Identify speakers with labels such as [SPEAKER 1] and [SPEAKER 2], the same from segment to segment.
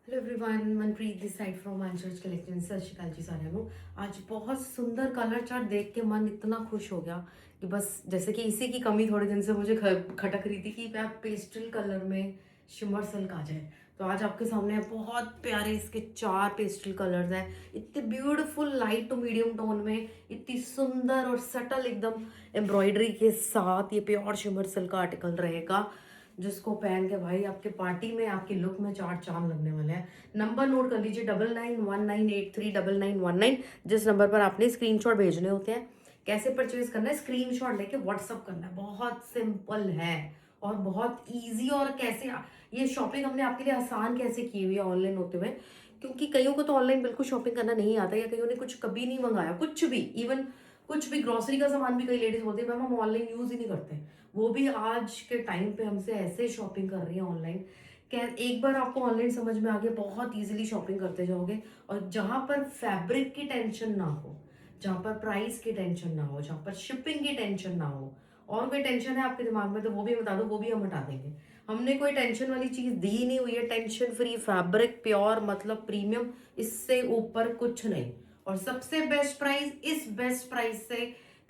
[SPEAKER 1] Hello everyone, Manpreet this side from आंचर्स collection. सत श्रीकाल जी साਰਿਆਂ ਨੂੰ। आज बहुत सुंदर कलर चार्ट देख के मन इतना खुश हो गया कि बस जैसे कि इसी की कमी थोड़े दिन से मुझे खटक रही थी कि मैं पेस्टल कलर में शिमर सिल्क आ जाए। तो आज आपके सामने बहुत प्यारे इसके 4 पेस्टल कलर्स हैं, इतने beautiful light to medium tone में, इतनी सुंदर और सटल एकदम एम्ब्रॉयडरी के साथ ये प्योर शिमर सिल्क का आर्टिकल रहेगा, जिसको पहन के भाई आपके पार्टी में, आपकी लुक में चार चांद लगने वाले हैं। नंबर नोट कर लीजिए 9919839919। जिस नंबर पर आपने स्क्रीनशॉट भेजने होते हैं, कैसे परचेज करना है, स्क्रीनशॉट लेके व्हाट्सअप करना है। बहुत सिंपल है और बहुत इजी। और कैसे ये शॉपिंग हमने आपके लिए आसान कैसे की हुई है ऑनलाइन होते हुए, क्योंकि कईयों को तो ऑनलाइन बिल्कुल शॉपिंग करना नहीं आता, या कईयों ने कुछ कभी नहीं मंगाया, कुछ भी, इवन कुछ भी ग्रोसरी का सामान भी कई लेडीज बोलती है मैम हम ऑनलाइन यूज ही नहीं करते। वो भी आज के टाइम पे हमसे ऐसे शॉपिंग कर रही है ऑनलाइन। क्या एक बार आपको ऑनलाइन समझ में आ गया, बहुत इजीली शॉपिंग करते जाओगे। और जहां पर फैब्रिक की टेंशन ना हो, जहां पर प्राइस की टेंशन ना हो, जहां पर शिपिंग की टेंशन ना हो, और कोई टेंशन है आपके दिमाग में तो वो भी बता दो, वो भी हम हटा देंगे। हमने कोई टेंशन वाली चीज दी नहीं हुई है। टेंशन फ्री फैब्रिक, प्योर मतलब प्रीमियम, इससे ऊपर कुछ नहीं। और सबसे बेस्ट प्राइस, इस बेस्ट प्राइस से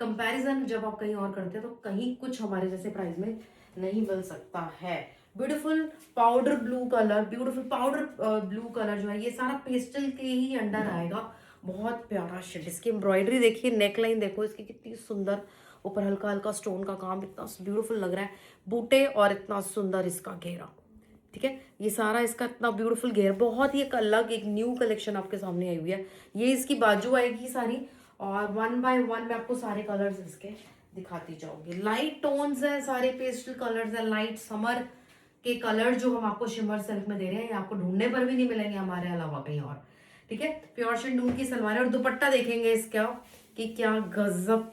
[SPEAKER 1] कंपैरिजन जब आप कहीं और करते हैं तो कहीं कुछ हमारे जैसे प्राइस में नहीं मिल सकता है। Beautiful powder blue colour, beautiful powder blue colour जो है ये सारा पेस्टल के ही अंडर आएगा। बहुत प्यारा शेड, इसकी एम्ब्रॉयडरी देखिए, नेकलाइन देखो इसकी कितनी सुंदर, ऊपर हल्का हल्का स्टोन का काम, इतना ब्यूटीफुल लग रहा है। बूटे और इतना सुंदर इसका घेरा, ठीक है। ये सारा इसका इतना ब्यूटीफुल घेर, बहुत ही एक अलग, एक न्यू कलेक्शन आपके सामने आई हुई है। ये इसकी बाजू आएगी सारी, और वन बाय वन मैं आपको सारे कलर्स इसके दिखाती जाऊंगी। लाइट टोन्स है, सारे पेस्टल कलर्स है, लाइट समर के कलर जो हम आपको शिमर सिल्क में दे रहे हैं, ये आपको ढूंढने पर भी नहीं मिलेंगे हमारे अलावा कहीं और, ठीक है। प्योर शिंडून की सलवार और दुपट्टा देखेंगे इसका कि क्या गजब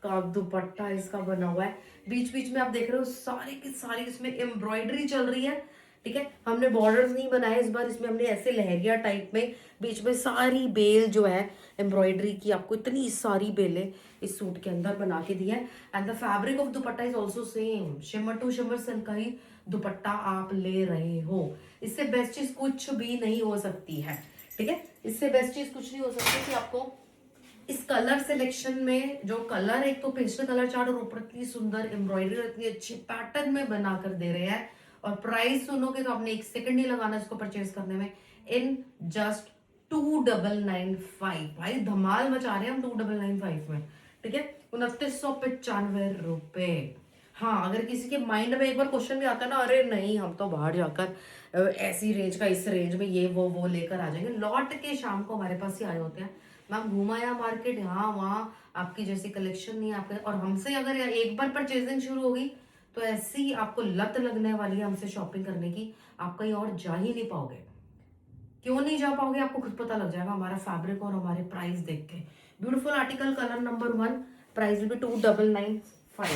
[SPEAKER 1] का दुपट्टा इसका बना हुआ है। बीच बीच में आप देख रहे हो सारे की सारी इसमें एम्ब्रॉयडरी चल रही है, ठीक है। हमने बॉर्डर्स नहीं बनाए इस बार, इसमें हमने ऐसे लहरिया टाइप में बीच में सारी बेल जो है एम्ब्रॉयडरी की, आपको इतनी सारी बेलें इस सूट के अंदर बना के दी है। And the fabric of dupatta is also same, shimmer to shimmer silk का ही दुपट्टा आप ले रहे हो। इससे बेस्ट चीज कुछ भी नहीं हो सकती है, ठीक है। इससे बेस्ट चीज कुछ नहीं हो सकती कि आपको इस कलर सिलेक्शन में जो कलर, एक तो पेस्टल कलर चार्ट और ऊपर इतनी सुंदर एम्ब्रॉयडरी इतनी अच्छी पैटर्न में बनाकर दे रहे हैं। और प्राइस सुनोगे तो आपने एक सेकंड नहीं लगाना इसको परचेज करने में। इन जस्ट 2995, भाई धमाल मचा रहे हैं हम 2995 में, ठीक है। 2995 रुपए। हाँ, अगर किसी के माइंड में एक बार क्वेश्चन भी आता है ना, अरे नहीं हम तो बाहर जाकर ऐसी रेंज का, इस रेंज में ये वो लेकर आ जाएंगे, लौट के शाम को हमारे पास ही आए होते हैं मैम, घुमाया मार्केट यहाँ वहाँ, आपकी जैसी कलेक्शन नहीं आपके। और हमसे अगर एक बार परचेजिंग शुरू होगी तो ऐसी आपको लत लगने वाली है हमसे शॉपिंग करने की, आप कहीं और जा ही नहीं पाओगे। क्यों नहीं जा पाओगे आपको खुद पता लग जाएगा हमारा फैब्रिक और हमारे प्राइस देख के। Beautiful article, colour number 1, price will be 2995।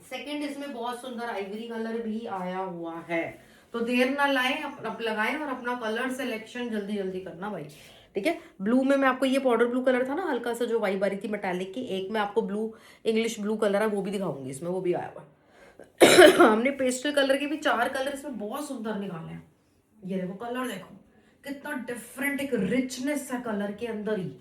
[SPEAKER 1] Second, इसमें बहुत सुंदर आइवरी कलर भी आया हुआ है। तो देर ना लाएं, आप लगाएं और अपना कलर सिलेक्शन जल्दी जल्दी करना भाई, ठीक है। ब्लू में मैं आपको, ये पाउडर ब्लू कलर था ना हल्का सा जो वाइब आ रही थी मेटालिक की, एक में आपको ब्लू, इंग्लिश ब्लू कलर है वो भी दिखाऊंगी, इसमें वो भी आया हुआ है। हमने पेस्टल कलर के भी 4 कलर इसमें बहुत सुंदर निकाले हैं। ये देखो कलर, देखो कितना डिफरेंट, एक रिचनेस है कलर के अंदर ही,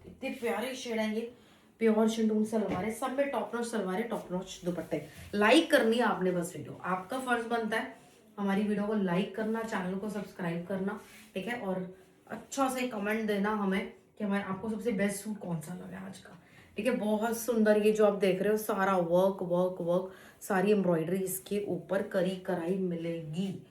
[SPEAKER 1] इतने प्यारे शेड है ये। प्योर शिंडून सलवार है, सब में टॉप नॉच सलवार है, टॉप नॉच दुपट्टे। लाइक करनी है आपने बस वीडियो, आपका फर्ज बनता है हमारी वीडियो को लाइक करना, चैनल को सब्सक्राइब करना, ठीक है। और अच्छा से कमेंट देना हमें कि हमारे आपको सबसे बेस्ट सूट कौन सा लगा आज का, ठीक है। बहुत सुंदर ये जो आप देख रहे हो सारा वर्क वर्क वर्क, सारी एम्ब्रॉयडरी इसके ऊपर करी कराई मिलेगी,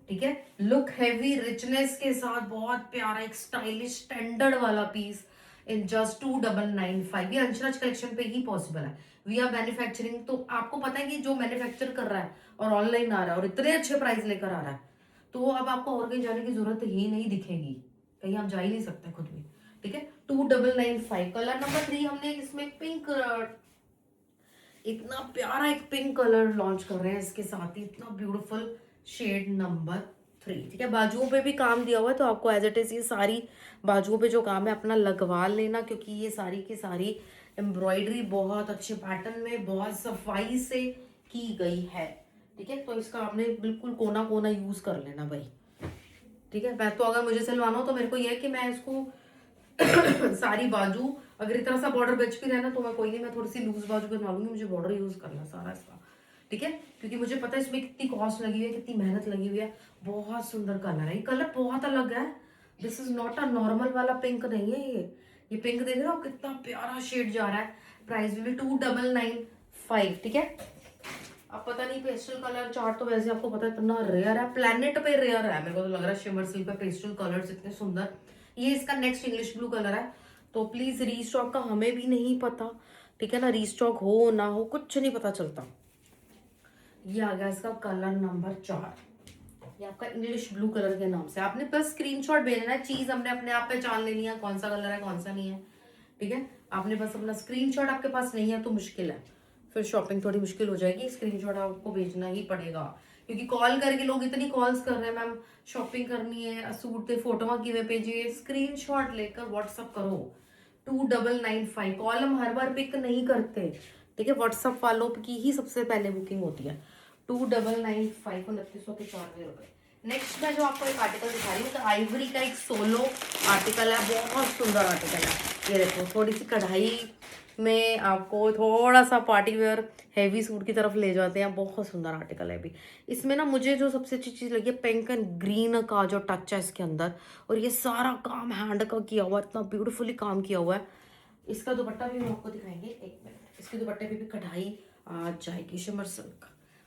[SPEAKER 1] ठीक है। लुक हैवी रिचनेस के साथ बहुत प्यारा एक स्टाइलिश स्टैंडर्ड वाला पीस इन जस्ट 2995। ये अंशराज कलेक्शन पे ही पॉसिबल है। वी आर मैन्युफैक्चरिंग, तो आपको पता है कि जो मैन्युफैक्चर कर रहा है और ऑनलाइन आ रहा है और इतने अच्छे प्राइस लेकर आ रहा है, तो अब आपको और कहीं जाने की जरूरत ही नहीं दिखेगी, कहीं आप जा ही नहीं सकते खुद भी, ठीक है। 2995। कलर नंबर 3, हमने इसमें पिंक, इतना प्यारा एक पिंक कलर लॉन्च कर रहे हैं इसके साथ ही, इतना ब्यूटीफुल शेड नंबर 3, ठीक है। बाजुओं पे भी काम दिया हुआ है, तो आपको एज इट इज ये सारी बाजुओं पे जो काम है अपना लगवा लेना, क्योंकि ये सारी की सारी एम्ब्रॉयडरी बहुत अच्छे पैटर्न में बहुत सफाई से की गई है, ठीक है। तो इसका आपने बिल्कुल कोना कोना यूज कर लेना भाई। ठीक है। मैं तो अगर मुझे सिलवाना हो तो मेरे को ये है कि मैं इसको सारी बाजू, अगर इतना सा बॉर्डर बच भी रहना तो मैं कोई नहीं, मैं थोड़ी सी लूज बाजू बनवा लूंगी, मुझे बॉर्डर यूज करना सारा इसका, ठीक है। क्योंकि मुझे पता है इसमें कितनी कॉस्ट लगी हुई है, कितनी मेहनत लगी हुई है। बहुत सुंदर कलर है, ये कलर बहुत अलग है। This is not a normal वाला पिंक नहीं है ये पिंक देख रहे हो कितना प्यारा शेड जा रहा है। प्राइस भी 2995, ठीक है। अब पता नहीं पेस्टल कलर चार्ट तो वैसे आपको पता है इतना रेयर है, प्लेनेट पे रेयर है। मेरे को तो लग रहा है शिमर सिल्क पे पेस्टल कलर्स इतने सुंदर। ये इसका नेक्स्ट इंग्लिश ब्लू कलर है, तो प्लीज रीस्टॉक का हमें भी नहीं पता, ठीक है ना, रीस्टॉक हो ना हो कुछ नहीं पता चलता। ये आ गया इसका कलर नंबर 4, ये आपका इंग्लिश ब्लू कलर के नाम से। आपने बस स्क्रीनशॉट भेजना है, चीज हमने अपने आप पहचान लेनी है कौन सा कलर है कौन सा नहीं है, ठीक है। आपने बस अपना स्क्रीनशॉट, आपके पास नहीं है तो मुश्किल है, फिर शॉपिंग थोड़ी मुश्किल हो जाएगी। स्क्रीनशॉट आपको भेजना ही पड़ेगा, क्योंकि कॉल करके लोग इतनी कॉल्स कर रहे हैं, मैम शॉपिंग करनी है, सूट पे फोटो किਵੇਂ भेजिए, स्क्रीनशॉट लेकर व्हाट्सअप करो 2995। कॉल हम हर बार पिक नहीं करते, ठीक है, व्हाट्सअप वालों की ही सबसे पहले बुकिंग होती है। 2995 को 2995 नेक्स्ट मैं जो आपको एक आर्टिकल दिखा रही हूँ, तो आइवरी का एक सोलो आर्टिकल है, बहुत सुंदर आर्टिकल है। ये देखो थोड़ी सी कढ़ाई में आपको थोड़ा सा पार्टी वेयर हैवी सूट की तरफ ले जाते हैं, बहुत सुंदर आर्टिकल है। अभी इसमें ना मुझे जो सबसे अच्छी चीज़ लगी है पिंक एंड ग्रीन का जो टच है इसके अंदर, और ये सारा काम हैंड का किया हुआ है, इतना ब्यूटीफुली काम किया हुआ है। इसका दुपट्टा भी हम आपको दिखाएंगे, एक मिनट। इसके दुपट्टे पे भी कढ़ाई आ जाएगी shimmer silk,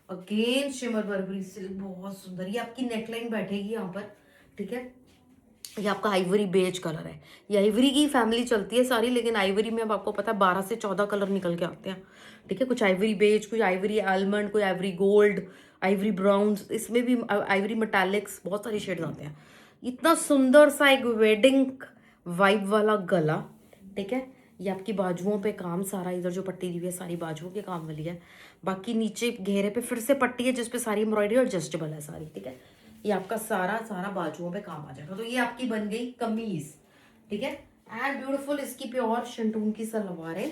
[SPEAKER 1] again shimmer Barbari silk, बहुत सुंदर। ये आपकी नेकलाइन बैठेगी यहाँ पर, ठीक है। ये आपका आइवरी बेज कलर है, ये आइवरी की फैमिली चलती है सारी, लेकिन आइवरी में अब आपको पता है 12 से 14 कलर निकल के आते हैं, ठीक है। कुछ आइवरी बेज, कुछ आइवरी आलमंड, कोई आइवरी गोल्ड, आइवरी ब्राउन, इसमें भी आइवरी मेटालिक्स, बहुत सारी शेड्स आते हैं। इतना सुंदर सा एक वेडिंग वाइब वाला गला, ठीक है। ये आपकी बाजुओं पे काम सारा, इधर जो पट्टी दी हुई है सारी बाजुओं के काम वाली है, बाकी नीचे घेरे पे फिर से पट्टी है जिसपे सारी एम्ब्रॉयडरी और एडजस्टेबल है सारी, ठीक है। ये आपका सारा सारा बाजुओं पे काम आ जाएगा। तो ये आपकी बन गई कमीज, ठीक है। एंड ब्यूटीफुल इसकी प्योर शंटून की सलवार है।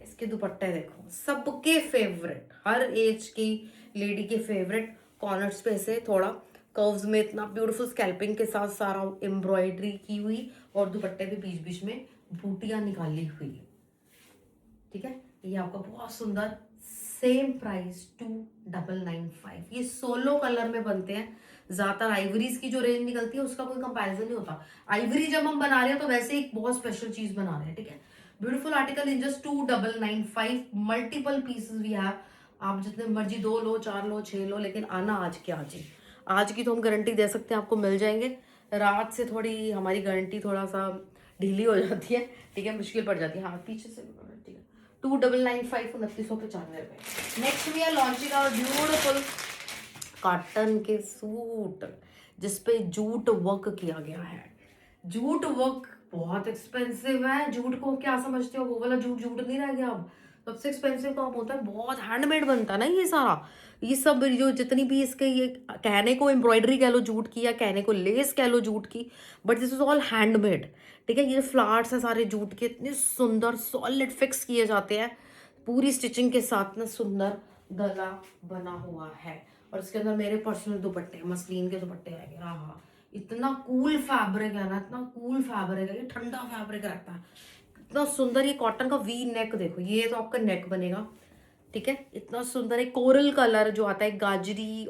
[SPEAKER 1] इसके दुपट्टे देखो, सबके फेवरेट, हर एज की लेडी के फेवरेट, कॉर्नर्स पे से थोड़ा कर्व्स में इतना ब्यूटीफुल स्कैल्पिंग के साथ सारा एम्ब्रॉयडरी की हुई, और दुपट्टे पे बीच बीच में बूटियां निकाली हुई, ठीक है। ये आपका बहुत सुंदर, सेम प्राइस 2995। ये सोलो कलर में बनते हैं, ज्यादातर आइवरीज की जो रेंज निकलती है उसका कोई कंपैरिजन नहीं होता। आइवरी जब हम बना रहे हैं तो वैसे एक बहुत स्पेशल चीज बना रहे हैं, ठीक है। Beautiful article in just 2995, multiple pieces we have. आप जितने मर्जी 2 लो, 4 लो, 6 लो, लेकिन आना आज के आज ही। आज की तो हम गारंटी दे सकते हैं आपको मिल जाएंगे, रात से थोड़ी हमारी गारंटी थोड़ा सा ढीली हो जाती है, ठीक है, मुश्किल पड़ जाती है। हाँ पीछे से, ठीक है। 2995 2995 next we are launching our beautiful cotton के सूट जिसपे जूट वर्क किया गया है। जूट वर्क बहुत एक्सपेंसिव है, जूट को क्या समझते हो, वो वाला जूट जूट नहीं रह गया अब, सबसे एक्सपेंसिव काम होता है, बहुत हैंडमेड बनता है ना ये सारा। ये सब जो जितनी भी इसके, ये कहने को एम्ब्रॉयडरी कह लो जूट की, या कहने को लेस कह लो जूट की, but this is all handmade, ठीक है। ये फ्लावर्स है सारे जूट के, इतने सुंदर सॉलिड फिक्स किए जाते हैं, पूरी स्टिचिंग के साथ ना सुंदर गला बना हुआ है। और इसके अंदर मेरे पर्सनल दुपट्टे, मसलिन के दुपट्टे आएंगे। हाँ हाँ, इतना कूल फैब्रिक है ना, इतना कूल फैब्रिक है, ये ठंडा फैब्रिक रहता है, इतना सुंदर। ये कॉटन का वी नेक देखो, ये तो आपका नेक बनेगा, ठीक है। इतना सुंदर एक कोरल कलर जो आता है, गाजरी,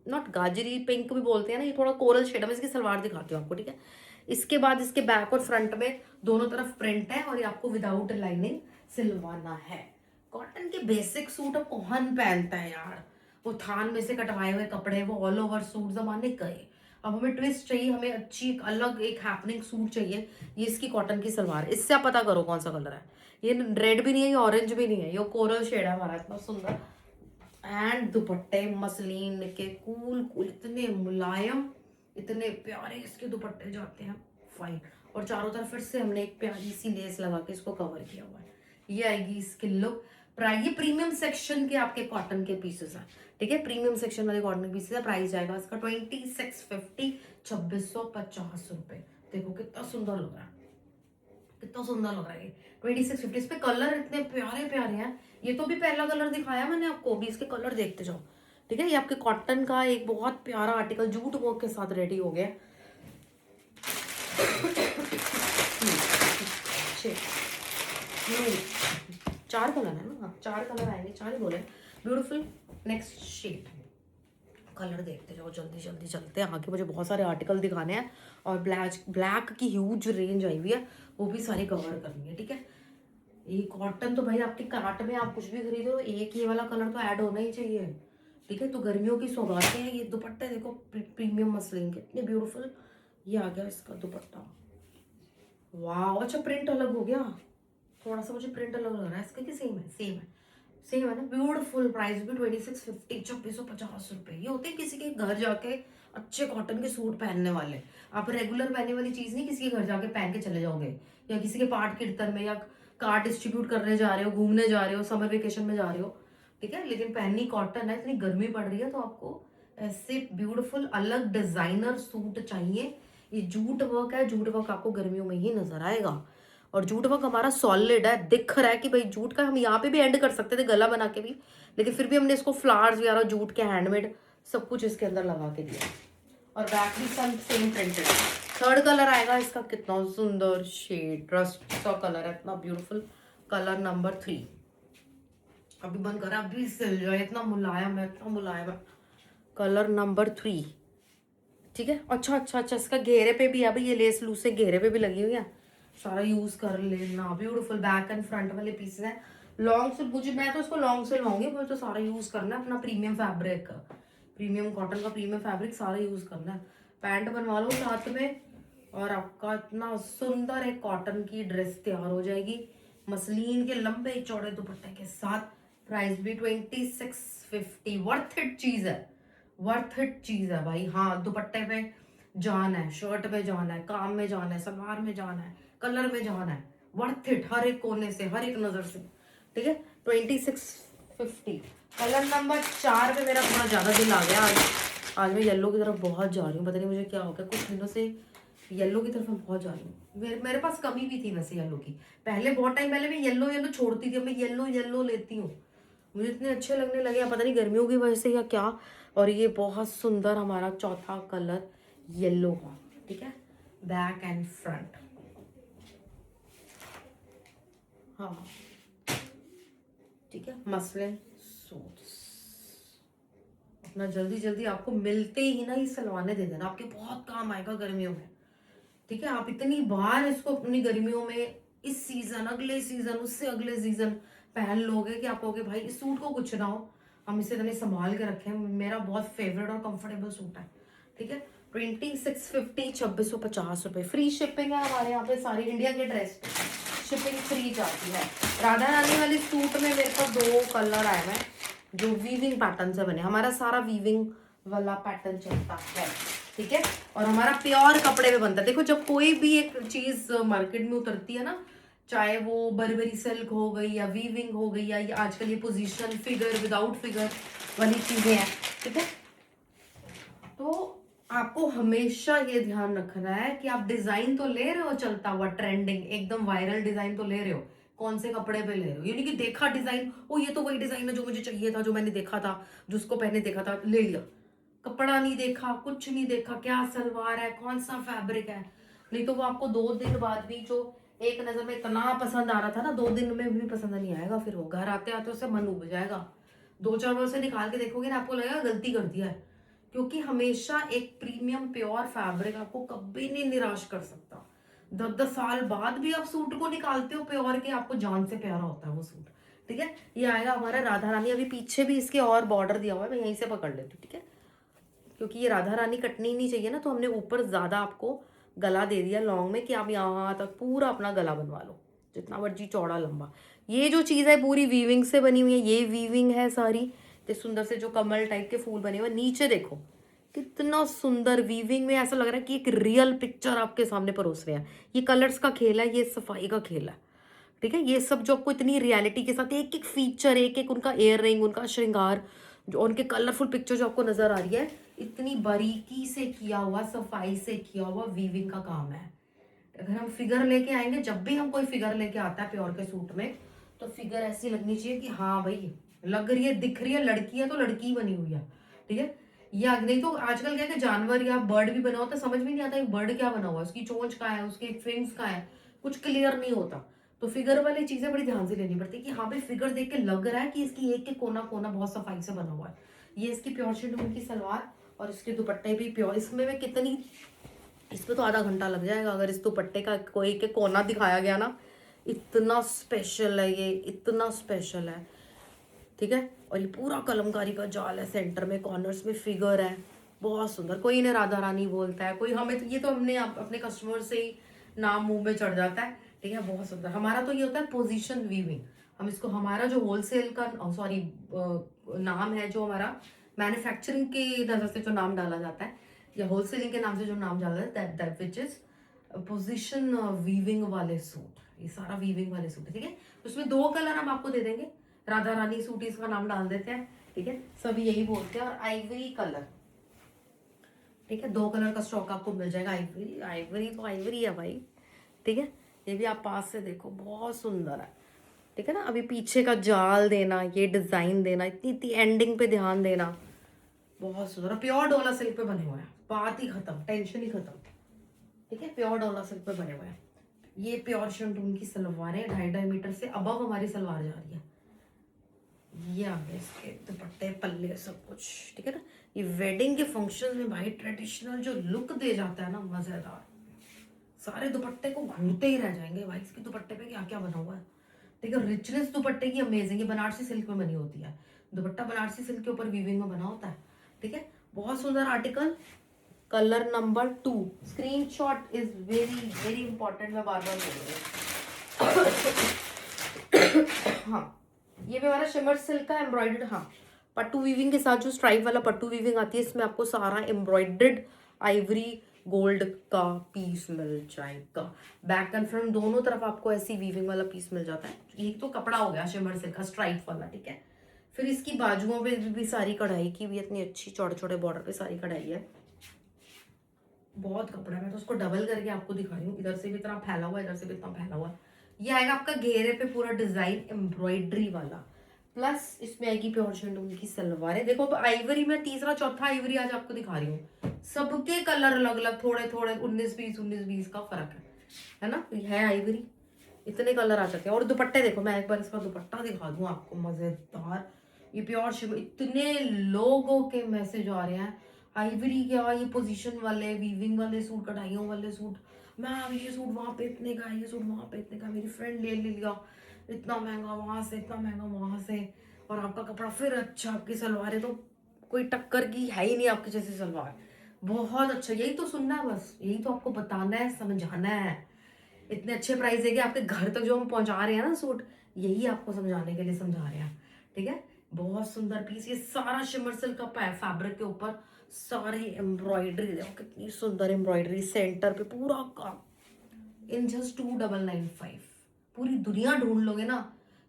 [SPEAKER 1] नॉट गाजरी, पिंक भी बोलते हैं ना, ये थोड़ा कोरल शेड है। मैं इसकी सलवार दिखाती हूँ आपको, ठीक है। इसके बाद इसके बैक और फ्रंट में दोनों तरफ प्रिंट है, और ये आपको विदाउट लाइनिंग सिलवाना है। कॉटन के बेसिक सूट अब कौन पहनता है यार, वो थान में से कटवाए हुए कपड़े, वो ऑल ओवर सूट जमाने गए। अब हमें ट्विस्ट चाहिए, हमें अच्छी एक अलग एक हैपनिंग सूट चाहिए। ये इसकी कॉटन की सलवार, इससे आप पता करो कौन सा कलर है। ये रेड भी नहीं है, ये ऑरेंज भी नहीं है, ये कोरल शेड है हमारा, इतना सुंदर। एंड दुपट्टे मसलिन के कूल कूल, इतने मुलायम, इतने प्यारे इसके दुपट्टे जाते हैं, फाइन। और चारों तरफ फिर से हमने एक प्यारी सी लेस लगा के इसको कवर किया हुआ है। ये आएगी इसकी लुक। ये प्रीमियम सेक्शन के आपके कॉटन के पीसेस हैं, ठीक है, प्रीमियम सेक्शन वाले कॉटन के पीसेस है। प्राइस जाएगा इसका 2650, 2650 रुपए। देखो कितना सुंदर लग रहा है, कितना सुंदर लग रहा है ये 2650। इस पे कलर इतने प्यारे प्यारे हैं। ये तो भी पहला कलर दिखाया मैंने आपको, भी इसके कलर देखते जाओ, ठीक है। ये आपके कॉटन का एक बहुत प्यारा आर्टिकल जूट वर्क के साथ रेडी हो गया। चार कलर है ना, हाँ 4 कलर आएंगे, 4 ही बोले। ब्यूटीफुल। नेक्स्ट शेड, कलर देखते जाओ, जल्दी जल्दी चलते हैं आगे, मुझे बहुत सारे आर्टिकल दिखाने हैं और ब्लैक की ह्यूज रेंज आई हुई है, वो भी सारी कवर करनी है, ठीक है। ये कॉटन तो भाई आपके कार्ट में आप कुछ भी खरीदो एक ये वाला कलर तो ऐड होना ही चाहिए, ठीक है। तो गर्मियों की सौगातें हैं ये। दुपट्टे देखो प्रीमियम मसलिन के, इतने ब्यूटीफुल। ये आ गया इसका दुपट्टा, वाह। अच्छा प्रिंट अलग हो गया थोड़ा सा, मुझे प्रिंट अलग लग रहा है इसका, कि सेम है? सेम है ना। ब्यूटीफुल। प्राइस भी 2650, 2650 रुपये। ये होते हैं किसी के घर जाके अच्छे कॉटन के सूट पहनने वाले। आप रेगुलर पहनने वाली चीज नहीं किसी के घर जाके पहन के चले जाओगे, या किसी के पार्ट कीर्तन में, या कार डिस्ट्रीब्यूट करने जा रहे हो, घूमने जा रहे हो, समर वेकेशन में जा रहे हो, ठीक है। लेकिन पहननी कॉटन है, इतनी गर्मी पड़ रही है, तो आपको ऐसे ब्यूटीफुल अलग डिजाइनर सूट चाहिए। ये जूट वर्क है, जूट वर्क आपको गर्मियों में ही नजर आएगा। और जूट वर्क हमारा सॉलिड है, दिख रहा है कि भाई जूट का। हम यहाँ पे भी एंड कर सकते थे गला बना के भी, लेकिन फिर भी हमने इसको फ्लावर्स वगैरह जूट के हैंडमेड सब कुछ इसके अंदर लगा के दिया। और बैक भी सेम प्रिंटेड। थर्ड कलर आएगा इसका, कितना सुंदर शेड, रस्ट सा कलर है, इतना ब्यूटीफुल कलर नंबर 3। अभी बंद करा, अभी सिल जाए, इतना मुलायम है, इतना मुलायम है। कलर नंबर 3, ठीक है। अच्छा, इसका घेरे पे भी है भाई, ये लेस लूस से घेरे पे भी लगी हुई है, सारा यूज कर लेना। ब्यूटीफुल बैक एंड फ्रंट वाले पीसेस हैं। लॉन्ग से मुझे, मैं तो इसको लॉन्ग से लूंगी, मुझे तो सारा यूज करना है अपना प्रीमियम फैब्रिक, प्रीमियम कॉटन का प्रीमियम फैब्रिक सारा यूज करना है। पैंट बनवा लो साथ में और आपका इतना सुंदर एक कॉटन की ड्रेस तैयार हो जाएगी, मसलीन के लंबे चौड़े दुपट्टे के साथ। प्राइस भी 2650। वर्थ इट चीज है, वर्थ इट चीज है भाई। हाँ दुपट्टे पे जान है, शर्ट में जान है, काम में जान है, सलवार में जान है, कलर में जान है। वर्थ इट हर एक कोने से, हर एक नजर से, ठीक है। 2650। कलर नंबर 4 पे मेरा थोड़ा ज्यादा दिल आ गया आज मैं येलो की तरफ बहुत जा रही हूँ, पता नहीं मुझे क्या हो गया, कुछ दिनों से येलो की तरफ मैं बहुत जा रही हूँ। मेरे पास कमी भी थी वैसे येलो की, पहले बहुत टाइम पहले मैं येलो छोड़ती थी, मैं येलो लेती हूँ, मुझे इतने अच्छे लगने लगे, पता नहीं गर्मियों की वजह से या क्या। और ये बहुत सुंदर हमारा चौथा कलर येलो का, ठीक है। बैक एंड फ्रंट, हाँ ठीक है। मसलिन सूट अपना जल्दी जल्दी आपको मिलते ही ना ये सलवाने दे देना, आपके बहुत काम आएगा गर्मियों में, ठीक है। आप इतनी बार इसको अपनी गर्मियों में, इस सीजन, अगले सीजन, उससे अगले सीजन पहन लोगे कि आप कहोगे भाई इस सूट को कुछ ना हो, हम इसे इतने संभाल के रखे हैं, मेरा बहुत फेवरेट और कंफर्टेबल सूट है, ठीक है। 2650, 2650 रुपये। फ्री शिपिंग है हमारे यहाँ पे, सारी इंडिया के ड्रेस शिपिंग फ्री जाती है। राधा रानी वाले सूट में मेरे पास 2 कलर आए हैं जो वीविंग पैटर्न से बने, हमारा सारा वीविंग वाला पैटर्न चलता है, ठीक है। और हमारा प्योर कपड़े में बनता है। देखो जब कोई भी एक चीज मार्केट में उतरती है ना, चाहे वो बर्बरी सिल्क हो गई या वीविंग हो गई या आजकल ये पोजीशन फिगर विदाउट फिगर वाली चीजें हैं, ठीक है। तो आपको हमेशा ये ध्यान रखना है कि आप डिजाइन तो ले रहे हो चलता हुआ, ट्रेंडिंग एकदम वायरल डिजाइन तो ले रहे हो, कौन से कपड़े पे ले रहे हो। यानी कि देखा डिजाइन, ओ ये तो वही डिजाइन है जो मुझे चाहिए था, जो मैंने देखा था, जिसको पहने देखा था, ले लिया। कपड़ा नहीं देखा, कुछ नहीं देखा, क्या सलवार है, कौन सा फैब्रिक है, नहीं तो वो आपको 2 दिन बाद भी जो एक नजर में इतना पसंद आ रहा था ना, 2 दिन में भी पसंद नहीं आएगा, फिर वो घर आते आते उससे मन उब जाएगा। 2-4 बार से निकाल के देखोगे ना, आपको लगेगा गलती कर दिया है। क्योंकि हमेशा एक प्रीमियम प्योर फैब्रिक आपको कभी नहीं निराश कर सकता। 10-10 साल बाद भी आप सूट को निकालते हो प्योर के, आपको जान से प्यारा होता है वो सूट, ठीक है। ये आएगा हमारा राधा रानी। अभी पीछे भी इसके और बॉर्डर दिया हुआ है, मैं यहीं से पकड़ लेती हूँ, ठीक है। क्योंकि ये राधा रानी कटनी नहीं चाहिए ना, तो हमने ऊपर ज्यादा आपको गला दे दिया लॉन्ग में कि आप यहाँ तक पूरा अपना गला बनवा लो, जितना मर्जी चौड़ा लंबा। ये जो चीज है पूरी वीविंग से बनी हुई है, ये वीविंग है सारी, तो सुंदर से जो कमल टाइप के फूल बने हुए, नीचे देखो कितना सुंदर वीविंग में, ऐसा लग रहा है कि एक रियल पिक्चर आपके सामने परोस रहे हैं। ये कलर्स का खेल है, ये सफाई का खेल है, ठीक है। ये सब जो आपको इतनी रियलिटी के साथ एक एक फीचर, एक एक उनका एयर रिंग, उनका श्रृंगार, जो उनके कलरफुल पिक्चर जो आपको नजर आ रही है, इतनी बारीकी से किया हुआ, सफाई से किया हुआ वीविंग का काम है। अगर हम फिगर लेके आएंगे, जब भी हम कोई फिगर लेके आता है प्योर के सूट में, तो फिगर ऐसी लगनी चाहिए कि हाँ भाई लग रही है, दिख रही है, लड़की है तो लड़की बनी हुई है, ठीक है। या नहीं तो आजकल क्या है कि जानवर या बर्ड भी बना होता है, समझ में नहीं आता ये बर्ड क्या बना हुआ है, उसकी चोंच कहाँ है, उसके फिंग्स कहाँ है, कुछ क्लियर नहीं होता। तो फिगर वाली चीजें बड़ी ध्यान से लेनी पड़ती है कि हाँ भाई फिगर देख के लग रहा है कि इसकी एक एक कोना कोना बहुत सफाई से बना हुआ है। ये इसकी प्योर शिफॉन की सलवार और इसके दुपट्टे भी प्योर। इसमें मैं कितनी, इसमें तो आधा घंटा लग जाएगा अगर इस दुपट्टे का कोई के कोना दिखाया गया ना। इतना स्पेशल है ये, इतना स्पेशल है। ठीक है, और ये पूरा कलमकारी का जाल है, सेंटर में कॉर्नर्स में फिगर है, बहुत सुंदर। कोई इन्हें राधा रानी बोलता है, कोई हमें तो ये तो हमने अपने कस्टमर से ही नाम मुंह में चढ़ जाता है। ठीक है, बहुत सुंदर। हमारा तो ये होता है पोजीशन वीविंग। हम इसको, हमारा जो होलसेल का सॉरी नाम है, जो हमारा मैन्युफैक्चरिंग के नजर से जो नाम डाला जाता है या होलसेलिंग के नाम से जो नाम डाला जाता है, that which is position weaving वाले सूट। ये सारा वीविंग वाले सूट है। ठीक है, उसमें 2 कलर हम आपको दे देंगे। राधा रानी सूट इसका नाम डाल देते हैं। ठीक है, सभी यही बोलते हैं। और आइवरी कलर, ठीक है, 2 कलर का स्टॉक आपको मिल जाएगा। आइवरी, आइवरी तो आइवरी है भाई। ठीक है, ये भी आप पास से देखो, बहुत सुंदर है। ठीक है ना, अभी पीछे का जाल देना, ये डिजाइन देना, इतनी इतनी एंडिंग पे ध्यान देना, बहुत सुंदर। प्योर डोला सिल्क पे बने हुए हैं, बात ही खत्म, टेंशन ही खत्म। ठीक है, प्योर डोला सिल्क पे बने हुए हैं। ये प्योर शिमटून की सलवार है, 2.5 मीटर से अबव हमारी सलवार जा रही है। ये आ गए इसके दुपट्टे, पल्ले, सब कुछ। ठीक है ना, ये वेडिंग के फंक्शन में भाई ट्रेडिशनल जो लुक दे जाता है ना, मजेदार। सारे दुपट्टे को घूरते ही रह जाएंगे भाई, इसके दुपट्टे पे क्या क्या बना हुआ है। ठीक है, रिचनेस दुपट्टे की अमेजिंग है, बनारसी सिल्क में बनी होती है। दुपट्टा बनारसी सिल्क के ऊपर वीविंग में बना होता है। ठीक है, बहुत सुंदर article. Colour number 2, screenshot is very very important, मैं बार बार बोल रही हूँ। हाँ, ये भी हमारा शिमर सिल्क का एम्ब्रॉयडर्ड, हाँ, पट्टू वीविंग के साथ जो स्ट्राइप वाला पट्टू वीविंग आती है, इसमें आपको सारा एम्ब्रॉयडर्ड आइवरी गोल्ड का पीस मिल जाएगा। बैक एंड फ्रंट दोनों तरफ आपको ऐसी वीविंग वाला पीस मिल जाता है। ये तो कपड़ा हो गया शिमर सिल्क का स्ट्राइप वाला। ठीक है, फिर इसकी बाजुओं पे भी सारी कढ़ाई की भी इतनी अच्छी, छोटे छोटे बॉर्डर पे सारी कढ़ाई है। बहुत कपड़ा है, मैं तो उसको डबल करके आपको दिखा रही हूँ। इधर से भी इतना फैला हुआ है, इधर से भी इतना फैला हुआ है। ये आएगा आपका घेरे पे पूरा डिजाइन एम्ब्रॉयडरी वाला, प्लस इसमें आएगी प्योर शिफॉन की सलवार है। देखो आइवरी में तीसरा चौथा आइवरी आज आपको दिखा रही हूँ, सबके कलर अलग अलग, थोड़े थोड़े 19-20 का फर्क है ना। है आइवरी, इतने कलर आ जाते हैं। और दुपट्टे देखो, मैं एक बार इसका दुपट्टा दिखा दूं आपको, मजेदार। ये प्योर शिफॉन, इतने लोगों के मैसेज आ रहे हैं, आइवरी क्या, ये पोजीशन वाले वीविंग वाले सूट, कढ़ाइयों वाले सूट, मैम ये सूट वहां पे इतने का, ये सूट वहां पे इतने का, मेरी फ्रेंड ले लिया, इतना महंगा वहां से, इतना महंगा वहां से, और आपका कपड़ा फिर अच्छा, आपकी सलवारें तो कोई टक्कर की है ही नहीं आपकी जैसी सलवार, बहुत अच्छा। यही तो सुनना है बस, यही तो आपको बताना है, समझाना है। इतने अच्छे प्राइस देके आपके घर तक जो हम पहुंचा रहे हैं ना सूट, यही आपको समझाने के लिए समझा रहे हैं। ठीक है, बहुत सुंदर पीस। ये सारा शिमर सिल्क का फैब्रिक के ऊपर सारी एम्ब्रॉयडरी, देखो कितनी सुंदर एम्ब्रॉयडरी, सेंटर पे पूरा काम, इन जस्ट 2995। पूरी दुनिया ढूंढ लोगे ना,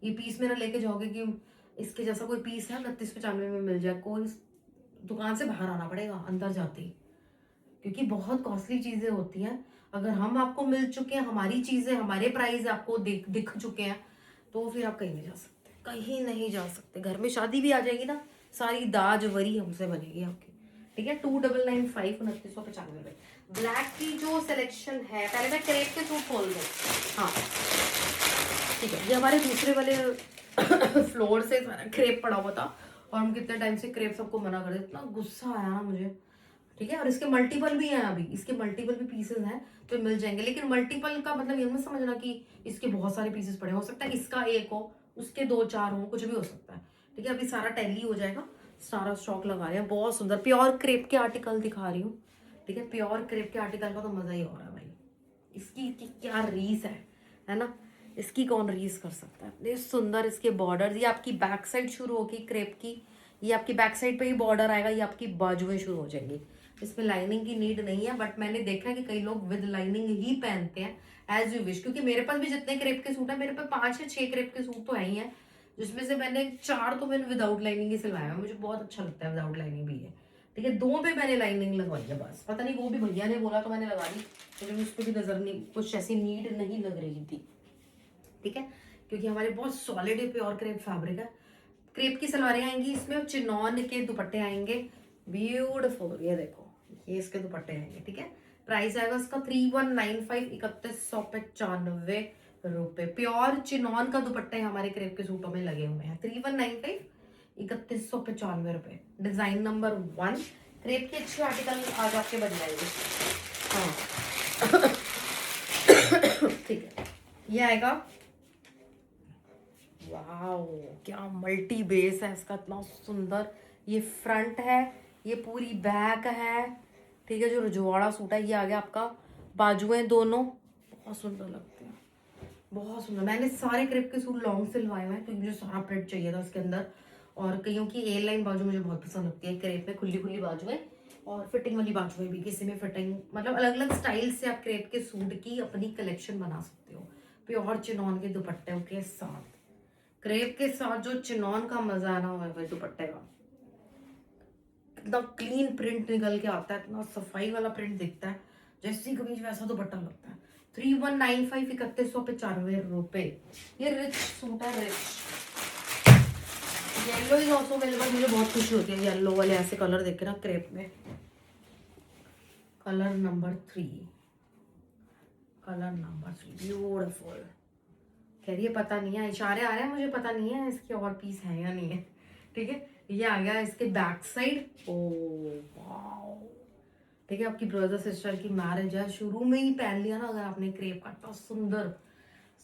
[SPEAKER 1] ये पीस मेरा लेके जाओगे कि इसके जैसा कोई पीस है 2995 में मिल जाए, कोई दुकान से बाहर आना पड़ेगा अंदर जाते ही, क्योंकि बहुत कॉस्टली चीजें होती हैं। अगर हम आपको मिल चुके हैं, हमारी चीजें, हमारे प्राइस आपको दिख चुके हैं, तो फिर आप कहीं नहीं जा सकते, कहीं नहीं जा सकते। घर में शादी भी आ जाएगी ना, सारी दाज वरी हमसे बनेगी आपकी। ठीक है, 2995, 2995। ब्लैक की जो सिलेक्शन है, पहले मैं क्रेप के सूट खोल दूँ। हाँ ठीक है, ये हमारे दूसरे वाले फ्लोर से सारा क्रेप पड़ा हुआ था, और हम कितने टाइम से क्रेप सबको मना कर रहे, इतना गुस्सा आया ना मुझे। ठीक है, और इसके मल्टीपल भी हैं, अभी इसके मल्टीपल भी पीसेस हैं तो मिल जाएंगे। लेकिन मल्टीपल का मतलब ये मत समझना कि इसके बहुत सारे पीसेस पड़े, हो सकता है इसका एक हो, उसके 2-4 हो, कुछ भी हो सकता है। ठीक है, अभी सारा टैली हो जाएगा, सारा स्टॉक लगा रहे हैं। बहुत सुंदर प्योर क्रेप के आर्टिकल दिखा रही हूँ। ठीक है, प्योर क्रेप के आर्टिकल का तो मजा ही हो रहा है भाई। इसकी क्या रीस है ना, इसकी कौन रीस कर सकता है। ये सुंदर इसके बॉर्डर, ये आपकी बैक साइड शुरू होगी क्रेप की, ये आपकी बैक साइड पे ही बॉर्डर आएगा, ये आपकी बाजुएं शुरू हो जाएंगी। इसमें लाइनिंग की नीड नहीं है, बट मैंने देखा है कि कई लोग विद लाइनिंग ही पहनते हैं, एज यू विश। क्योंकि मेरे पास भी जितने क्रेप के सूट है, मेरे पास 5 या 6 क्रेप के सूट तो है ही है, जिसमें से मैंने 4 तो मैंने विदाउट लाइनिंग ही सिलवाया है। मुझे बहुत अच्छा लगता है विदाउट लाइनिंग भी है। ठीक है, 2 पे मैंने लाइनिंग लगवाई है बस, पता नहीं वो भी भैया ने बोला तो मैंने लगा दी, मुझे उस पर भी नजर नहीं, कुछ ऐसी नीड नहीं लग रही थी। ठीक है, क्योंकि हमारे बहुत सॉलिड प्योर क्रेप फैब्रिक है। क्रेप की सलवारें आएंगी, इसमें चिनॉन के दुपट्टे आएंगे, ब्यूटीफुल, ये देखो, ये इसके दुपट्टे आएंगे, ठीक है। प्राइस आएगा इसका 3195, 3195 रुपए। प्योर चिनॉन का दुपट्टा है हमारे क्रेप के सूटों में लगे हुए हैं। 3195, 3195 रुपए। Design number 1। क्रेप के अच्छे आर्टिकल आज आपके बन जाएंगे। हाँ ठीक है, ये आएगा। वाओ, क्या मल्टी बेस है इसका, इतना सुंदर। ये फ्रंट है, ये पूरी बैक है, ठीक है। जो रजवाड़ा सूट है ये आ गया आपका। बाजुएं दोनों बहुत सुंदर लगते हैं, बहुत सुंदर। मैंने सारे क्रेप के सूट लॉन्ग सिलवाए हुए हैं क्योंकि मुझे सारा प्रिंट चाहिए था उसके अंदर। और कईयों की ए लाइन बाजू मुझे बहुत पसंद लगती है क्रेप में, खुली खुली बाजुएं और फिटिंग वाली बाजुएं भी। किसी में फिटिंग, मतलब अलग अलग स्टाइल से आप क्रेप के सूट की अपनी कलेक्शन बना सकते हो प्योर चिनॉन के दुपट्टे के साथ। क्रेप के साथ जो चिनॉन का मजा है ना, वो दुपट्टे का इतना क्लीन प्रिंट निकल के आता है, इतना सफाई वाला प्रिंट दिखता है, जैसी कमीज वैसा दुपट्टा लगता है। 3195, 3195 ये रिच सूट है, rich. Yellow is also available. मुझे बहुत खुशी होती है येलो वाले ऐसे कलर देख के ना क्रेप में। Colour number 3, colour number 3 beautiful. कह रही है पता नहीं है, इशारे आ रहे हैं मुझे, पता नहीं है इसके और पीस है या नहीं है, ठीक है। ये आ गया इसके बैक साइड। ओ वाओ, ठीक है। आपकी ब्रदर सिस्टर की मैरिज है, शुरू में ही पहन लिया ना अगर आपने क्रेप का, इतना सुंदर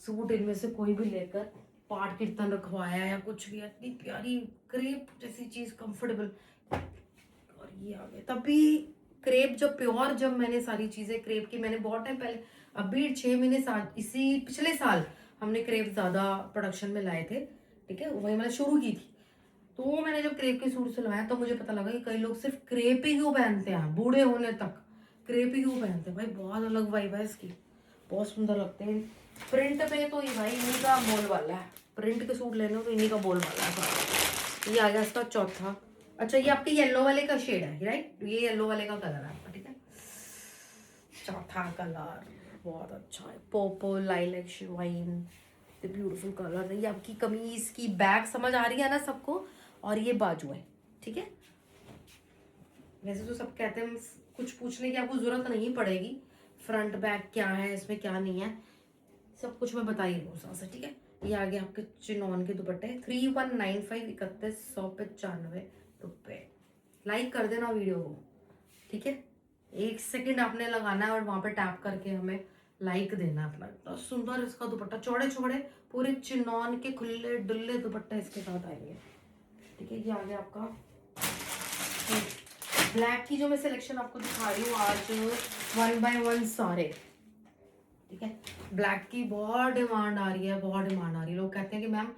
[SPEAKER 1] सूट इनमें से कोई भी लेकर पाठ कीर्तन रखवाया या कुछ भी, इतनी प्यारी क्रेप जैसी चीज, कंफर्टेबल। और ये आ गया तभी क्रेप जब प्योर, जब मैंने सारी चीजें क्रेप की मैंने बहुत टाइम पहले, अभी 6 महीने इसी पिछले साल हमने क्रेप ज्यादा प्रोडक्शन में लाए थे, ठीक है। वही मैंने शुरू की थी, तो मैंने जब क्रेप के सूट सिलवाया तो मुझे पता लगा कि कई लोग सिर्फ क्रेप ही क्यों पहनते हैं, बूढ़े होने तक क्रेप ही क्यों पहनते हैं। भाई बहुत अलग वाइब है इसकी, बहुत सुंदर लगते हैं। प्रिंट पे तो ये भाई इन्हीं का बोल वाला है, प्रिंट के सूट लेने हो तो इन्हीं का बोल वाला है। ये आ गया इसका चौथा। अच्छा, ये आपके येलो वाले का शेड है, राइट, ये येलो वाले का कलर है आपका, ठीक है। चौथा कलर बहुत अच्छा है, पर्पल लाइलैक शिवाइन, ब्यूटीफुल कलर है। ये आपकी कमीज की बैक समझ आ रही है ना सबको, और ये बाजू है, ठीक है। वैसे तो सब कहते हैं कुछ पूछने की आपको जरूरत नहीं पड़ेगी, फ्रंट बैक क्या है इसमें क्या नहीं है, सब कुछ मैं बता ही दूँ साथ से, ठीक है। ये आ गया आपके चिनॉन के दुपट्टे। 3195, 3195 लाइक कर देना वीडियो को, ठीक है। 1 सेकंड आपने लगाना है और वहां पे टैप करके हमें लाइक देना अपना। इतना सुंदर इसका दुपट्टा, चौड़े चौड़े पूरे चिनॉन के खुले डुल्ले दुपट्टे इसके साथ आएंगे, ठीक है। ये आ गया आपका ब्लैक की जो मैं सिलेक्शन आपको दिखा रही हूँ आज 1 by 1 सारे, ठीक है। ब्लैक की बहुत डिमांड आ रही है, बहुत डिमांड आ रही है। लोग कहते हैं कि मैम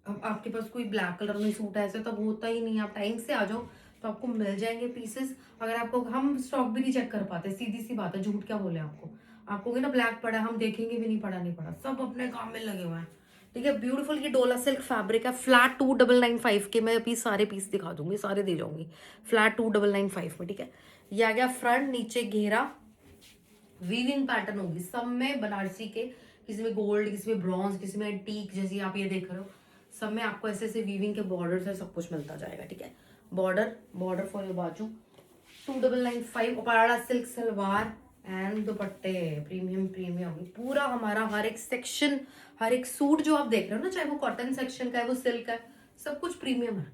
[SPEAKER 1] आपके पास कोई ब्लैक कलर में सूट है, ऐसे तब होता ही नहीं है, आप टाइम से आ जाओ तो आपको मिल जाएंगे पीसेस। अगर आपको, हम स्टॉक भी नहीं चेक कर पाते, सीधी सी बात है, झूठ क्या बोले आपको। आपको ना ब्लैक पड़ा, हम देखेंगे भी नहीं पड़ा नहीं पड़ा, सब अपने काम में लगे हुए हैं, ठीक है। ब्यूटीफुल ये डोला सिल्क फैब्रिक है, फ्लैट 2995 के मैं अभी सारे पीस दिखा दूंगी, सारे दे जाऊंगी फ्लैट 2995 में, ठीक है। ये आ गया फ्रंट, नीचे घेरा, वीविंग पैटर्न होगी सब में बनारसी के, किसी में गोल्ड, किसी में ब्रॉन्ज, किसी में टीक, जैसे आप ये देख रहे हो, सब में आपको ऐसे ऐसे वीविंग के बॉर्डर से सब कुछ मिलता जाएगा, ठीक है। बॉर्डर फॉर योर बाजू। 2995 उपाड़ा सिल्क सलवार एंड दुपट्टे, प्रीमियम प्रीमियम। पूरा हमारा हर एक सेक्शन, हर एक सूट जो आप देख रहे हो ना, चाहे वो कॉटन सेक्शन का है, वो सिल्क है, सब कुछ प्रीमियम है,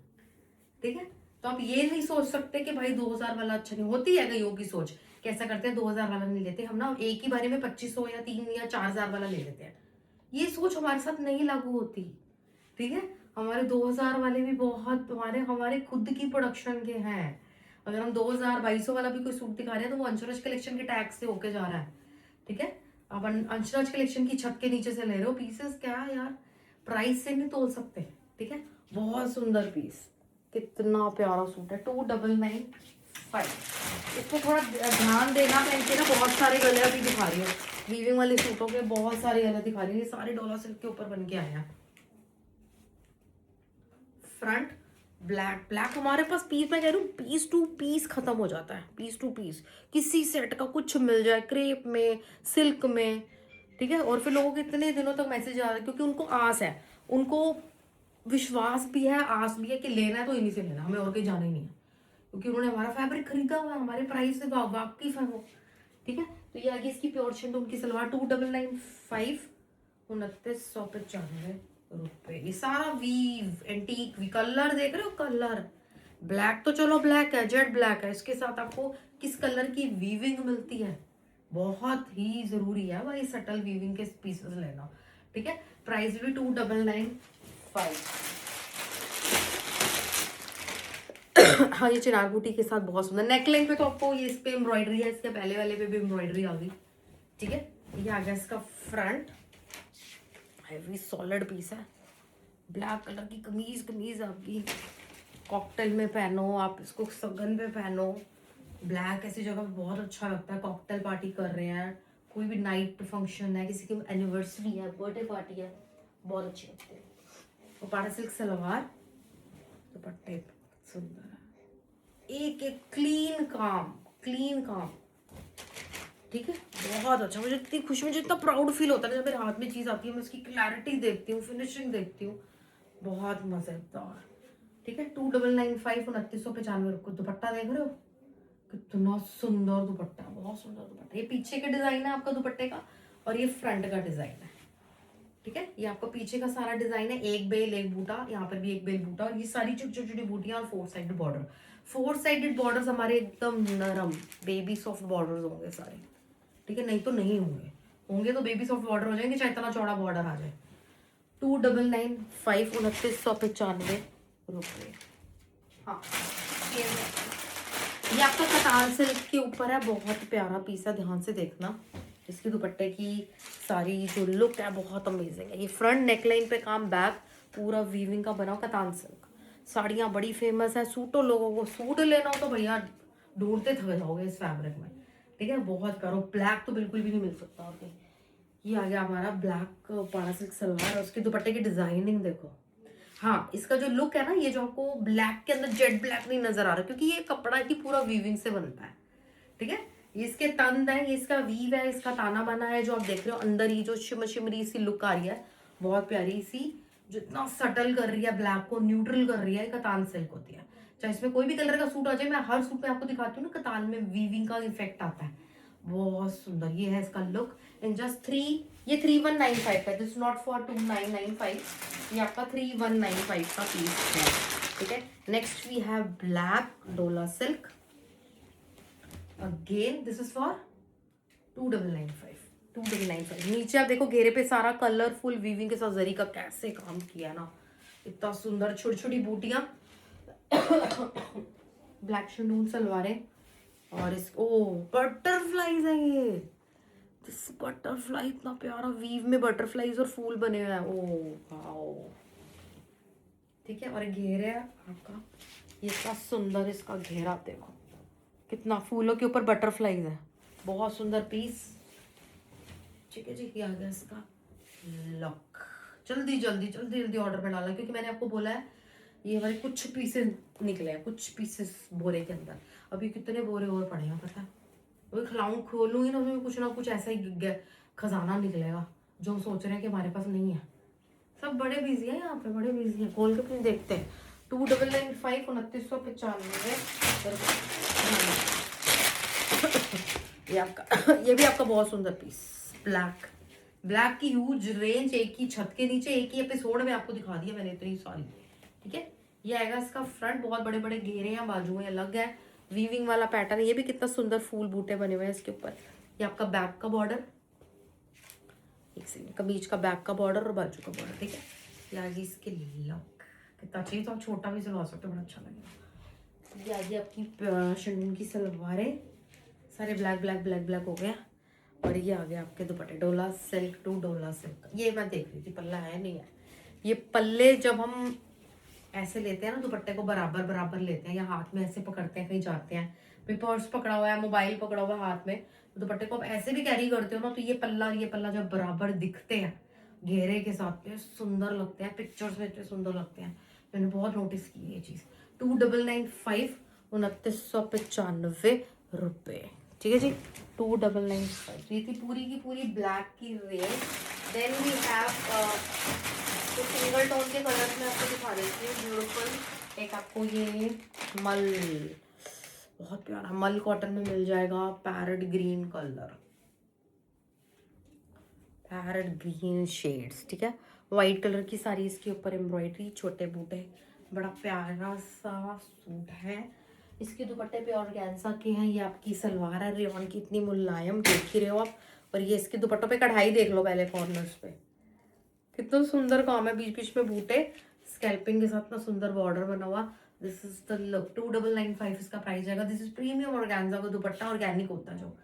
[SPEAKER 1] ठीक है। तो आप ये नहीं सोच सकते कि भाई 2000 वाला अच्छा नहीं, होती है कईयों की सोच, कैसा करते हैं 2000 वाला नहीं लेते हम ना, एक ही बारे में 2500 या 3 या 4000 वाला ले लेते हैं। ये सोच हमारे साथ नहीं लागू होती, ठीक है। हमारे 2000 वाले भी बहुत हमारे खुद की प्रोडक्शन के हैं। अगर हम 2200 वाला भी कोई सूट दिखा रहे हैं तो वो अंशराज कलेक्शन के टैग से होके जा रहा है, ठीक है। आप अंशराज कलेक्शन की छत के नीचे से ले रहे हो पीसेस, क्या यार प्राइस से नहीं तोल सकते, ठीक है। बहुत सुंदर पीस, कितना प्यारा सूट है। 2995। इसको थोड़ा ध्यान देना, मैं इनके ना बहुत सारे गले अभी दिखा रही हूँ, वीविंग वाले सूटों के बहुत सारे गले दिखा रही हूँ, ये सारे डोला सिल्क के ऊपर बन के आए हैं। फ्रंट ब्लैक हमारे पास पीस, मैं कह रही हूँ पीस टू पीस खत्म हो जाता है, पीस टू पीस किसी सेट का कुछ मिल जाए, क्रेप में, सिल्क में, ठीक है। और फिर लोगों के इतने दिनों तक मैसेज आ रहे हैं क्योंकि उनको आस है, उनको विश्वास भी है, आस भी है कि लेना है तो इन्हीं से लेना, हमें और कहीं जाना ही नहीं है। क्योंकि उन्होंने हमारा फैब्रिक खरीदा हुआ है, हमारे प्राइस से वाकिफ है वो, ठीक है। तो ये आगे इसकी प्योर शिफॉन की सलवार 2995, 2995 रुपए। ये सारा वीव एंटीक वी, कलर देख रहे हो, कलर ब्लैक तो चलो ब्लैक है, जेड ब्लैक है, इसके साथ आपको किस कलर की वीविंग मिलती है, बहुत ही जरूरी है भाई सटल वीविंग के पीसेस लेना, ठीक है। प्राइस भी 2995। हाँ ये चिनार बूटी के साथ बहुत सुंदर नेकलाइन पे, तो आपको ये इस पे एम्ब्रॉयडरी है, इसके पहले वाले पे भी एम्ब्रॉयडरी आ गई, ठीक है। ये आ गया इसका फ्रंट, हैवी सॉलिड पीस है, ब्लैक कलर की कमीज, कमीज आपकी कॉकटेल में पहनो, आप इसको सगन पे पहनो, ब्लैक ऐसी जगह पे बहुत अच्छा लगता है, कॉकटेल पार्टी कर रहे हैं, कोई भी नाइट फंक्शन है, किसी की एनिवर्सरी है, बर्थडे पार्टी है, बहुत अच्छी लगती है। और पारा सिल्क सलवार, दुपट्टे सुंदर है, एक एक क्लीन काम, क्लीन काम, ठीक है, बहुत अच्छा। मुझे इतनी खुशी, मुझे इतना प्राउड फील होता है जब मेरे हाथ में चीज़ आती है, मैं उसकी क्लैरिटी देखती हूँ, फिनिशिंग देखती हूँ, बहुत मजेदार, ठीक है। 2995, 2995 रुपये। दुपट्टा देख रहे हो कितना सुंदर दुपट्टा, बहुत सुंदर दुपट्टा। ये पीछे का डिजाइन है आपका दुपट्टे का, और ये फ्रंट का डिजाइन है, ठीक है। ये आपका पीछे का सारा डिजाइन है, एक बेल एक बूटा, यहाँ पर भी एक बेल बूटा, और ये सारी छोटी छोटी बूटियां और 4 साइडेड बॉर्डर। 4 साइडेड बॉर्डर्स हमारे एकदम नरम बेबी सॉफ्ट बॉर्डर्स होंगे सारे, ठीक है, नहीं तो नहीं होंगे, होंगे तो बेबी सॉफ्ट बॉर्डर हो जाएंगे, चाहे इतना चौड़ा बॉर्डर आ जाए। 2995, 2995 रुपये। हाँ ये आपका कतार सिल्क के ऊपर है, बहुत प्यारा पीस है, ध्यान से देखना, इसकी दुपट्टे की सारी जो लुक है बहुत अमेजिंग है। ये फ्रंट नेकलाइन पे काम, बैक पूरा वीविंग का बना कतान सिल्क। साड़ियाँ बड़ी फेमस है, सूटो लोगों को सूट लेना हो तो भैया ढूंढते थक जाओगे इस फैब्रिक में, ठीक है, बहुत प्यारा। ब्लैक तो बिल्कुल भी नहीं मिल सकता। और ये आ गया हमारा ब्लैक पारा सिल्क सलवार, और उसके दुपट्टे की डिजाइनिंग देखो। हाँ इसका जो लुक है ना, ये जो आपको ब्लैक के अंदर जेड ब्लैक नहीं नजर आ रहा, क्योंकि ये कपड़ा की पूरा वीविंग से बनता है, ठीक है। ये इसके तंद है, ये इसका वीव है, इसका ताना बना है, जो आप देख रहे हो अंदर ही जो शिमरी सी लुक आ रही है, बहुत प्यारी सी, जो इतना सटल कर रही है, ब्लैक को न्यूट्रल कर रही है, कतान सिल्क होती है। चाहे इसमें कोई भी कलर का सूट आ जाए, मैं हर सूट में आपको दिखाती हूँ ना, कतान में वीविंग का इफेक्ट आता है, बहुत सुंदर। ये है इसका लुक इन जस्ट 3, ये 3195 है, दिस नॉट फॉर 2995, ये आपका 3195 का पीस है, ठीक है। नेक्स्ट वी हैव ब्लैक डोला silk, again this is for 2995। नीचे आप देखो घेरे पे सारा कलरफुल वीविंग के साथ जरी का कैसे काम किया ना, इतना सुंदर, छोटी छोटी बूटियां, ब्लैक शंडून सलवारें, और इस ओ बटरफ्लाईज है ये, दिस बटरफ्लाई इतना प्यारा, वीव में बटरफ्लाईज और फूल बने हुए हैं, ओ वाओ, ठीक है। और घेरे है आपका, ये इतना सुंदर, इसका घेरा देखो कितना, फूलों के ऊपर बटरफ्लाईज है, बहुत सुंदर पीस, ठीक है जी। ये आ गया इसका लुक। जल्दी जल्दी जल्दी जल्दी ऑर्डर में डाला, क्योंकि मैंने आपको बोला है ये हमारे कुछ पीसेस निकले हैं, कुछ पीसेस बोरे के अंदर, अभी कितने बोरे और पड़े हैं पता है, वही खिलाऊं खोलूंगी ना, उसमें कुछ ना कुछ ऐसा ही खजाना निकलेगा जो हम सोच रहे हैं कि हमारे पास नहीं है। सब बड़े बिजी है यहाँ पे, बड़े बिजी है, खोल के फिर देखते हैं। 2995, 2995। ये आपका ये भी आपका बहुत सुंदर पीस, ब्लैक, ब्लैक की ह्यूज रेंज, एक ही छत के नीचे एक ही एपिसोड में आपको दिखा दिया मैंने इतनी सारी, ठीक है। ये आएगा इसका फ्रंट, बहुत बड़े बड़े घेरे हैं, बाजुएं अलग है, वीविंग वाला पैटर्न है, ये भी कितना सुंदर फूल बूटे बने हुए हैं इसके ऊपर। ये आपका बैक का बॉर्डर, एक सेकंड, कमीज का बैक का बॉर्डर और बाजू का बॉर्डर, ठीक है। ये आगे इसके लुक कितना चाहिए, तो आप छोटा भी सिलवा सकते हो, बड़ा अच्छा लगेगा। ये आगे आपकी शंडून की सलवारें, सारे ब्लैक ब्लैक ब्लैक ब्लैक हो गया, और ये आ गया आपके दुपट्टे डोला सिल्क टू डोला सिल्क। ये मैं देख रही थी पल्ला है नहीं है, ये पल्ले जब हम ऐसे लेते हैं ना, दुपट्टे को बराबर बराबर लेते हैं, या हाथ में ऐसे पकड़ते हैं, कहीं जाते हैं, फिर पर्स पकड़ा हुआ है, मोबाइल पकड़ा हुआ है हाथ में, तो दुपट्टे को आप ऐसे भी कैरी करते हो ना, तो ये पल्ला जब बराबर दिखते हैं घेरे के साथ में, सुंदर लगते हैं, पिक्चर्स में इतने सुंदर लगते हैं, मैंने बहुत नोटिस की ये चीज़। 2995, 2995 रुपये, ठीक है जी, 2995। ये थी पूरी की पूरी ब्लैक की रेंज। देन वी हैव तो सिंगल टोन के कलर्स में आपको दिखा देती हूँ, ब्यूटीफुल। एक आपको ये बहुत प्यारा मल कॉटन में मिल जाएगा। Parrot green colour, parrot green shades, ठीक है। वाइट कलर की सारी इसके ऊपर एम्ब्रॉयडरी, छोटे बूटे, बड़ा प्यारा सा सूट है। इसके दुपट्टे पे ऑर्गेन्जा के हैं। ये आपकी सलवार है रेयॉन की, इतनी मुलायम, देख ही रहे हो आप। और ये इसके दुपट्टों पे कढ़ाई देख लो पहले कॉर्नर्स पे, कितना सुंदर काम है, बीच बीच में बूटे, स्कैल्पिंग के साथ ना सुंदर बॉर्डर बना हुआ। This is the look. 2995 इसका प्राइस जाएगा। दिस इज प्रीमियम ऑर्गेन्जा का दुपट्टा, ऑर्गेनिक होता है जो,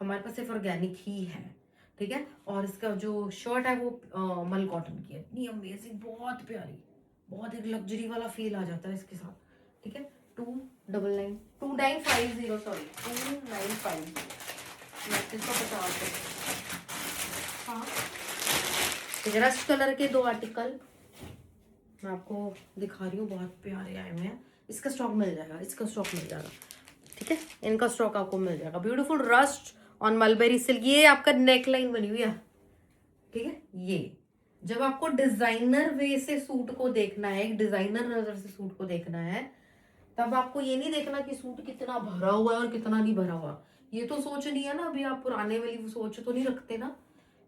[SPEAKER 1] हमारे पास सिर्फ ऑर्गेनिक ही है, ठीक है। और इसका जो शर्ट है वो मल कॉटन की है, इतनी अमेजिंग, बहुत प्यारी, बहुत एक लग्जरी वाला फील आ जाता है इसके साथ, ठीक है। 2950 सॉरी 295, 2950। हाँ, रस्ट कलर के 2 आर्टिकल मैं आपको दिखा रही हूँ, बहुत प्यारे आए हुए हैं। इसका स्टॉक मिल जाएगा, इसका स्टॉक मिल जाएगा, ठीक है। इनका स्टॉक आपको मिल जाएगा। Beautiful rust on mulberry silk. ये आपका नेक लाइन बनी हुई है, ठीक है। ये जब आपको डिजाइनर वे से सूट को देखना है, एक डिजाइनर नजर से सूट को देखना है, तब आपको ये नहीं देखना कि सूट कितना भरा हुआ है और कितना नहीं भरा हुआ। ये तो सोच नहीं है ना, अभी आप पुराने वाली सोच तो नहीं रखते ना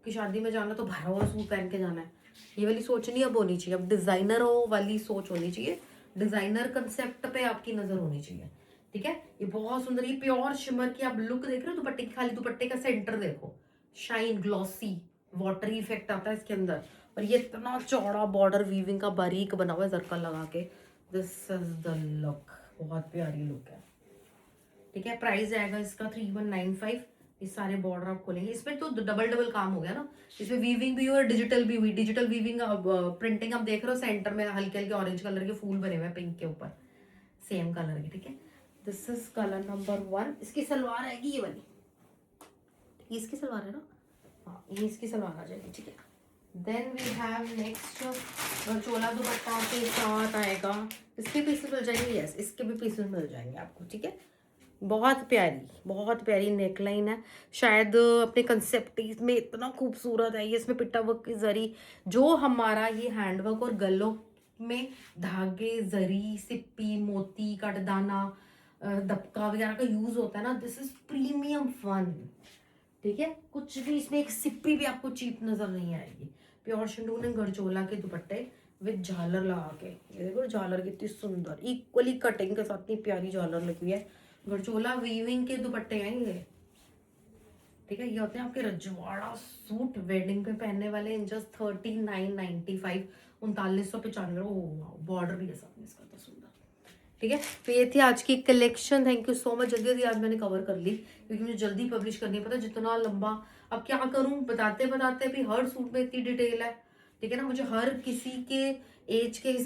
[SPEAKER 1] कि शादी में जाना तो भरा हुआ सूट पहन के जाना है। ये वाली सोच नहीं अब होनी चाहिए, अब डिजाइनर वाली सोच होनी चाहिए। डिजाइनर कंसेप्ट पे आपकी नजर होनी चाहिए, ठीक है। ये बहुत सुंदर, ये प्योर शिमर की आप लुक देख रहे हो दुपट्टे की, खाली दुपट्टे का सेंटर देखो, शाइन, ग्लॉसी, वाटरी इफेक्ट आता है इसके अंदर। और ये इतना चौड़ा बॉर्डर वीविंग का बारीक बना हुआ है जरकन लगा के। दिस इज द लुक, बहुत प्यारी लुक है, ठीक है। प्राइस आएगा इसका 3195। इस सारे बॉर्डर आप खोलेंगे, इसमें तो डबल डबल काम हो गया ना, इसमें वीविंग भी हुई और डिजिटल भी हुई। डिजिटल वीविंग प्रिंटिंग आप देख रहे हो, सेंटर में हल्के हल्के ऑरेंज कलर के फूल बने हुए हैं पिंक के ऊपर, सेम कलर के, ठीक है। This is colour number 1। इसकी सलवार आएगी ये वाली, ये इसकी सलवार है ना, हाँ ये इसकी सलवार आ जाएगी, ठीक है। देन वी हैव नेक्स्ट चोला दुपट्टा के साथ आएगा। इसके पीसेस मिल जाएंगे, यस इसके भी पीसेस मिल जाएंगे आपको, ठीक है। बहुत प्यारी नेकलाइन है, शायद अपने कंसेप्ट में इतना खूबसूरत है ये। इसमें पिट्टा वर्क की जरी, जो हमारा ये हैंडवर्क और गलों में धागे, जरी, सिप्पी, मोती, कटदाना, दबका वगैरह का यूज होता है ना, दिस इज प्रीमियम फन, ठीक है। कुछ भी इसमें एक सिप्पी भी आपको चीप नजर नहीं आएगी। प्योर शिंडून एंड गढ़चोला के दुपट्टे विद झालर लगा के, ये देखो झालर कितनी सुंदर, इक्वली कटिंग के साथ इतनी प्यारी झालर लगी हुई है। गढ़चोला वीविंग के दुपट्टे हैं ये, ठीक है। ये होते हैं आपके रजवाड़ा सूट, वेडिंग पे पहनने वाले, इन जस्ट 3995, 3995। ओ बॉर्डर भी है साथ में इसका, तो सुंदर, ठीक है। तो ये थी आज की collection. Thank you so much. जल्दी जल्दी आज मैंने कवर कर ली क्योंकि मुझे जल्दी पब्लिश करनी है, पता जितना लंबा, अब क्या करूं, बताते बताते भी हर सूट में इतनी डिटेल है, ठीक है ना। मुझे हर किसी के एज के हिसाब